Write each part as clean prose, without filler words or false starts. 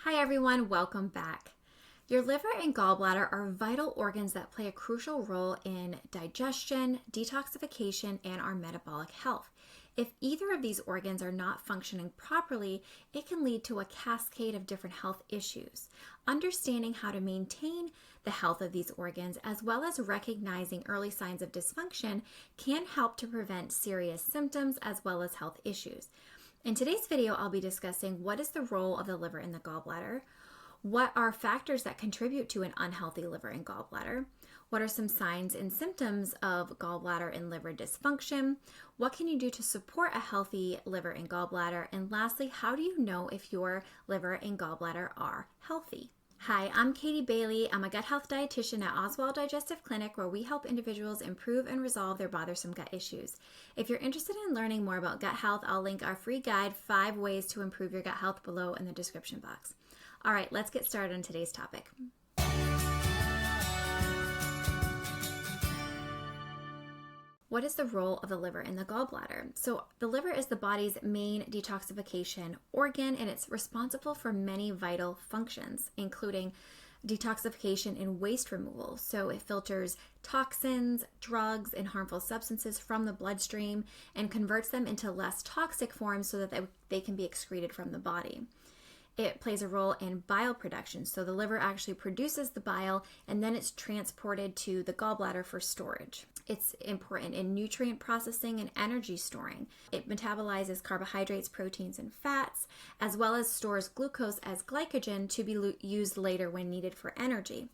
Hi everyone, welcome back. Your liver and gallbladder are vital organs that play a crucial role in digestion, detoxification, and our metabolic health. If either of these organs are not functioning properly, it can lead to a cascade of different health issues. Understanding how to maintain the health of these organs, as well as recognizing early signs of dysfunction, can help to prevent serious symptoms as well as health issues. In today's video, I'll be discussing what is the role of the liver in the gallbladder, what are factors that contribute to an unhealthy liver and gallbladder, what are some signs and symptoms of gallbladder and liver dysfunction, what can you do to support a healthy liver and gallbladder, and lastly, how do you know if your liver and gallbladder are healthy? Hi, I'm Katie Bailey. I'm a gut health dietitian at Oswald Digestive Clinic, where we help individuals improve and resolve their bothersome gut issues. If you're interested in learning more about gut health, I'll link our free guide, 5 Ways to Improve Your Gut Health, below in the description box. All right, let's get started on today's topic. What is the role of the liver in the gallbladder? So the liver is the body's main detoxification organ, and it's responsible for many vital functions, including detoxification and waste removal. So it filters toxins, drugs, and harmful substances from the bloodstream and converts them into less toxic forms so that they can be excreted from the body. It plays a role in bile production. So the liver actually produces the bile and then it's transported to the gallbladder for storage. It's important in nutrient processing and energy storing. It metabolizes carbohydrates, proteins, and fats, as well as stores glucose as glycogen to be used later when needed for energy.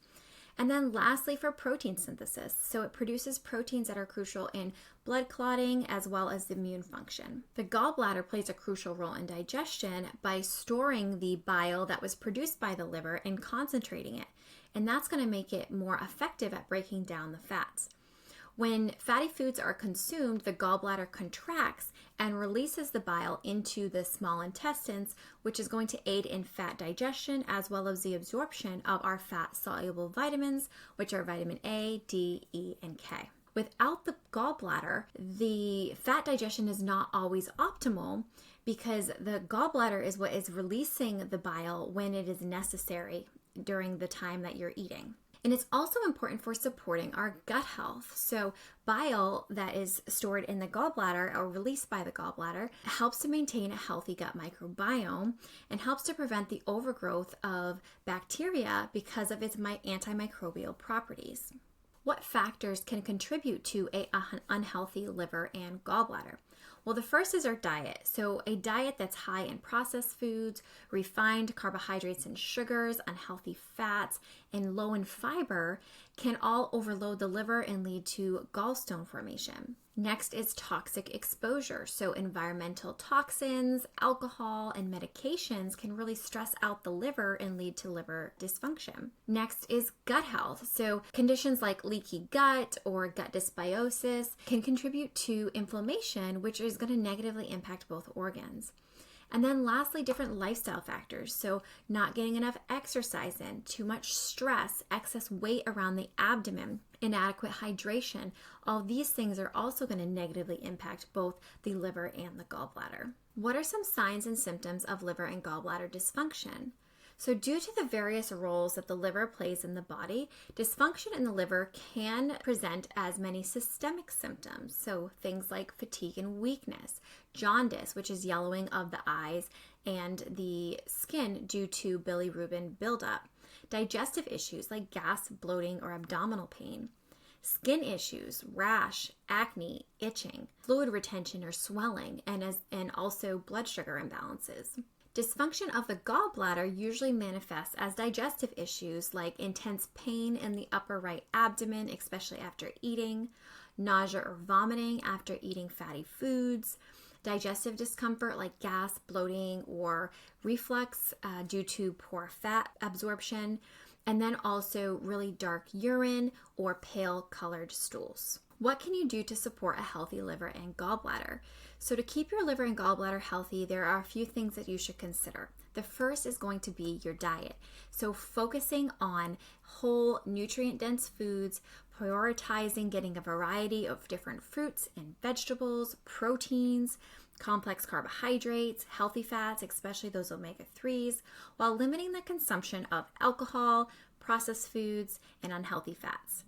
And then lastly, for protein synthesis. So it produces proteins that are crucial in blood clotting as well as the immune function. The gallbladder plays a crucial role in digestion by storing the bile that was produced by the liver and concentrating it. And that's going to make it more effective at breaking down the fats. When fatty foods are consumed, the gallbladder contracts and releases the bile into the small intestines, which is going to aid in fat digestion as well as the absorption of our fat-soluble vitamins, which are vitamin A, D, E, and K. Without the gallbladder, the fat digestion is not always optimal because the gallbladder is what is releasing the bile when it is necessary during the time that you're eating. And it's also important for supporting our gut health. So bile that is stored in the gallbladder or released by the gallbladder helps to maintain a healthy gut microbiome and helps to prevent the overgrowth of bacteria because of its antimicrobial properties. What factors can contribute to an unhealthy liver and gallbladder? Well, the first is our diet. So a diet that's high in processed foods, refined carbohydrates and sugars, unhealthy fats, and low in fiber can all overload the liver and lead to gallstone formation. Next is toxic exposure. So environmental toxins, alcohol, and medications can really stress out the liver and lead to liver dysfunction. Next is gut health. So conditions like leaky gut or gut dysbiosis can contribute to inflammation, which is going to negatively impact both organs. And then lastly, different lifestyle factors. So not getting enough exercise in, too much stress, excess weight around the abdomen, inadequate hydration. All these things are also going to negatively impact both the liver and the gallbladder. What are some signs and symptoms of liver and gallbladder dysfunction? So due to the various roles that the liver plays in the body, dysfunction in the liver can present as many systemic symptoms. So things like fatigue and weakness, jaundice, which is yellowing of the eyes and the skin due to bilirubin buildup, digestive issues like gas, bloating, or abdominal pain, skin issues, rash, acne, itching, fluid retention or swelling, and also blood sugar imbalances. Dysfunction of the gallbladder usually manifests as digestive issues like intense pain in the upper right abdomen, especially after eating, nausea or vomiting after eating fatty foods, digestive discomfort like gas, bloating, or reflux due to poor fat absorption, and then also really dark urine or pale colored stools. What can you do to support a healthy liver and gallbladder? So to keep your liver and gallbladder healthy, there are a few things that you should consider. The first is going to be your diet. So focusing on whole, nutrient-dense foods, prioritizing getting a variety of different fruits and vegetables, proteins, complex carbohydrates, healthy fats, especially those omega-3s, while limiting the consumption of alcohol, processed foods, and unhealthy fats.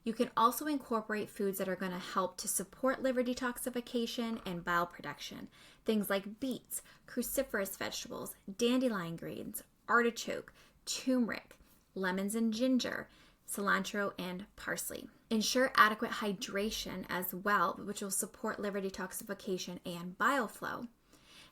You can also incorporate foods that are going to help to support liver detoxification and bile production. Things like beets, cruciferous vegetables, dandelion greens, artichoke, turmeric, lemons and ginger, cilantro, and parsley. Ensure adequate hydration as well, which will support liver detoxification and bile flow.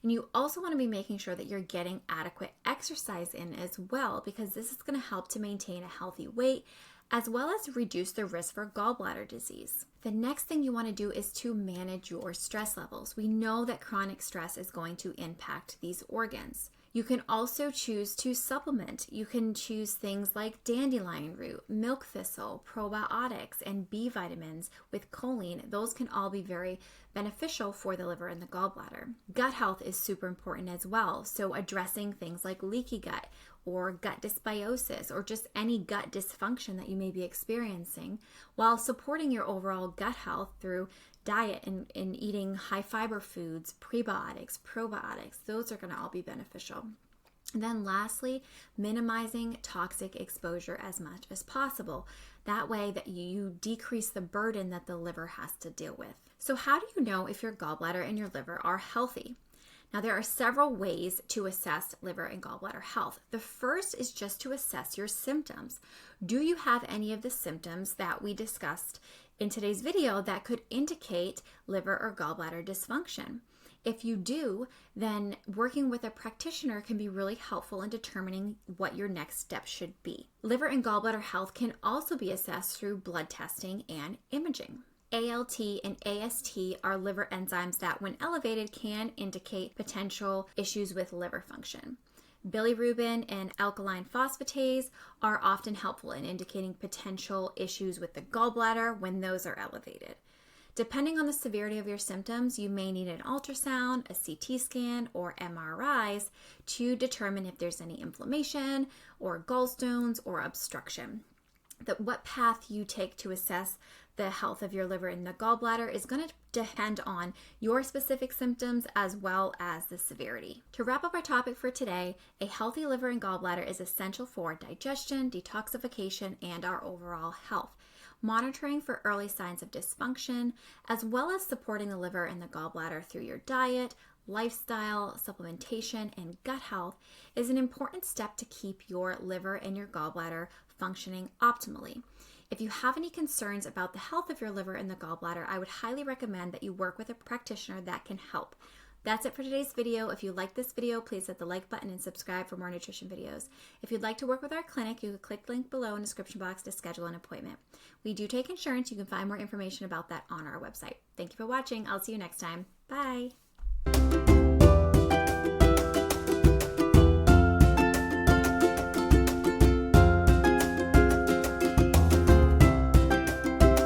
And you also want to be making sure that you're getting adequate exercise in as well, because this is going to help to maintain a healthy weight as well as reduce the risk for gallbladder disease. The next thing you want to do is to manage your stress levels. We know that chronic stress is going to impact these organs. You can also choose to supplement. You can choose things like dandelion root, milk thistle, probiotics, and B vitamins with choline. Those can all be very beneficial for the liver and the gallbladder. Gut health is super important as well. So addressing things like leaky gut or gut dysbiosis or just any gut dysfunction that you may be experiencing, while supporting your overall gut health through diet and eating high fiber foods, prebiotics, probiotics. Those are going to all be beneficial. And then lastly, minimizing toxic exposure as much as possible. That way that you decrease the burden that the liver has to deal with. So how do you know if your gallbladder and your liver are healthy? Now, there are several ways to assess liver and gallbladder health. The first is just to assess your symptoms. Do you have any of the symptoms that we discussed in today's video that could indicate liver or gallbladder dysfunction? If you do, then working with a practitioner can be really helpful in determining what your next step should be. Liver and gallbladder health can also be assessed through blood testing and imaging. ALT and AST are liver enzymes that, when elevated, can indicate potential issues with liver function. Bilirubin and alkaline phosphatase are often helpful in indicating potential issues with the gallbladder when those are elevated. Depending on the severity of your symptoms, you may need an ultrasound, a CT scan, or MRIs to determine if there's any inflammation or gallstones or obstruction. What path you take to assess the health of your liver and the gallbladder is going to depend on your specific symptoms as well as the severity. To wrap up our topic for today, a healthy liver and gallbladder is essential for digestion, detoxification, and our overall health. Monitoring for early signs of dysfunction, as well as supporting the liver and the gallbladder through your diet, lifestyle, supplementation, and gut health is an important step to keep your liver and your gallbladder functioning optimally. If you have any concerns about the health of your liver and the gallbladder, I would highly recommend that you work with a practitioner that can help. That's it for today's video. If you like this video, please hit the like button and subscribe for more nutrition videos. If you'd like to work with our clinic, you can click the link below in the description box to schedule an appointment. We do take insurance. You can find more information about that on our website. Thank you for watching. I'll see you next time. Bye.